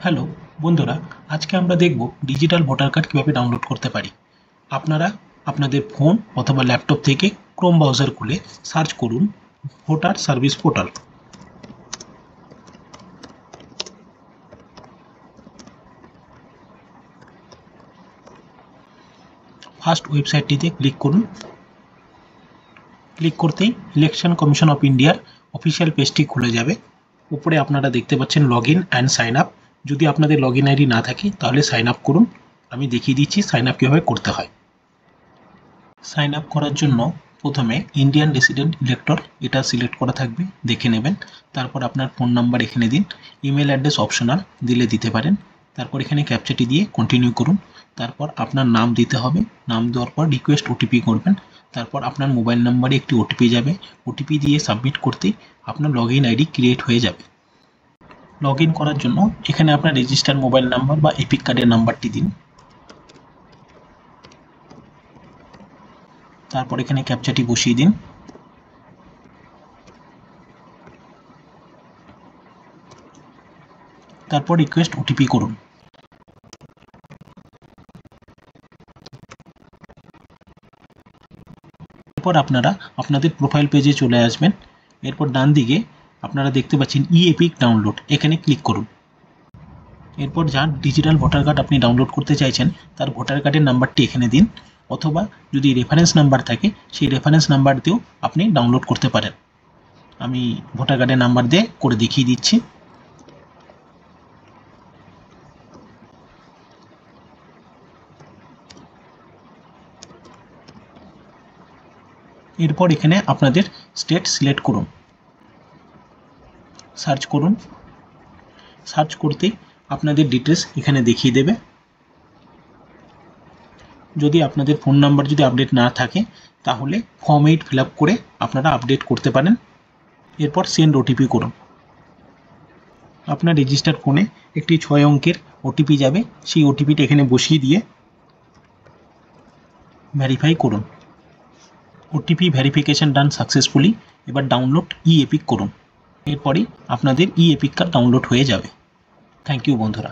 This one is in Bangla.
হ্যালো বন্ধুরা, আজকে আমরা দেখব ডিজিটাল ভোটার কার্ড কিভাবে ডাউনলোড করতে পারি। আপনারা আপনাদের ফোন অথবা ল্যাপটপ থেকে ক্রোম ব্রাউজার খুলে সার্চ করুন ভোটার সার্ভিস পোর্টাল। ফার্স্ট ওয়েবসাইটটিতে ক্লিক করুন। ক্লিক করতেই ইলেকশন কমিশন অফ ইন্ডিয়ার অফিসিয়াল পেজটি খুলে যাবে। উপরে আপনারা দেখতে পাচ্ছেন log in and sign up. যদি আপনাদের লগ ইন আইডি না থাকে তাহলে সাইন আপ করুন। আমি দেখিয়ে দিচ্ছি সাইন আপ কীভাবে করতে হয়। সাইন আপ করার জন্য প্রথমে ইন্ডিয়ান রেসিডেন্ট ইলেক্টর এটা সিলেক্ট করা থাকবে, দেখে নেবেন। তারপর আপনার ফোন নাম্বার এখানে দিন, ইমেল অ্যাড্রেস অপশনাল দিলে দিতে পারেন। তারপর এখানে ক্যাপচাটি দিয়ে কন্টিনিউ করুন। তারপর আপনার নাম দিতে হবে, নাম দেওয়ার পর রিকোয়েস্ট ওটিপি করবেন। তারপর আপনার মোবাইল নাম্বারে একটি ওটিপি যাবে, ওটিপি দিয়ে সাবমিট করতেই আপনার লগ ইন আইডি ক্রিয়েট হয়ে যাবে। লগ ইন করার জন্য এখানে আপনার রেজিস্টার মোবাইল নাম্বার বা এপিক কার্ডের নাম্বারটি দিন। তারপর এখানে ক্যাপচাটি বসিয়ে দিন। তারপর রিকোয়েস্ট ওটিপি করুন। এরপর আপনারা আপনাদের প্রোফাইল পেজে চলে আসবেন। এরপর ডান দিকে আপনারা দেখতে পাচ্ছেন ই এপিক ডাউনলোড, এখানে ক্লিক করুন। এরপর যার ডিজিটাল ভোটার কার্ড আপনি ডাউনলোড করতে চাইছেন তার ভোটার কার্ডের নাম্বারটি এখানে দিন, অথবা যদি রেফারেন্স নাম্বার থাকে সেই রেফারেন্স নাম্বার দিয়েও আপনি ডাউনলোড করতে পারেন। আমি ভোটার কার্ডের নাম্বার দিয়ে করে দেখিয়ে দিচ্ছি। এরপর এখানে আপনাদের স্টেট সিলেক্ট করুন, সার্চ করুন। সার্চ করতেই আপনাদের ডিটেলস এখানে দেখিয়ে দেবে। যদি আপনাদের ফোন নাম্বার যদি আপডেট না থাকে তাহলে ফর্ম 8 ফিল আপ করে আপনারা আপডেট করতে পারেন। এরপর সেন্ড ওটিপি করুন। আপনার রেজিস্টার ফোনে একটি 6 অঙ্কের ওটিপি যাবে, সেই ওটিপিটা এখানে বসিয়ে দিয়ে ভেরিফাই করুন। ওটিপি ভেরিফিকেশন ডান সাকসেসফুলি। এবার ডাউনলোড ই এপিক করুন। এরপরেই আপনাদের ই এপিক কার্ড ডাউনলোড হয়ে যাবে। থ্যাংক ইউ বন্ধুরা।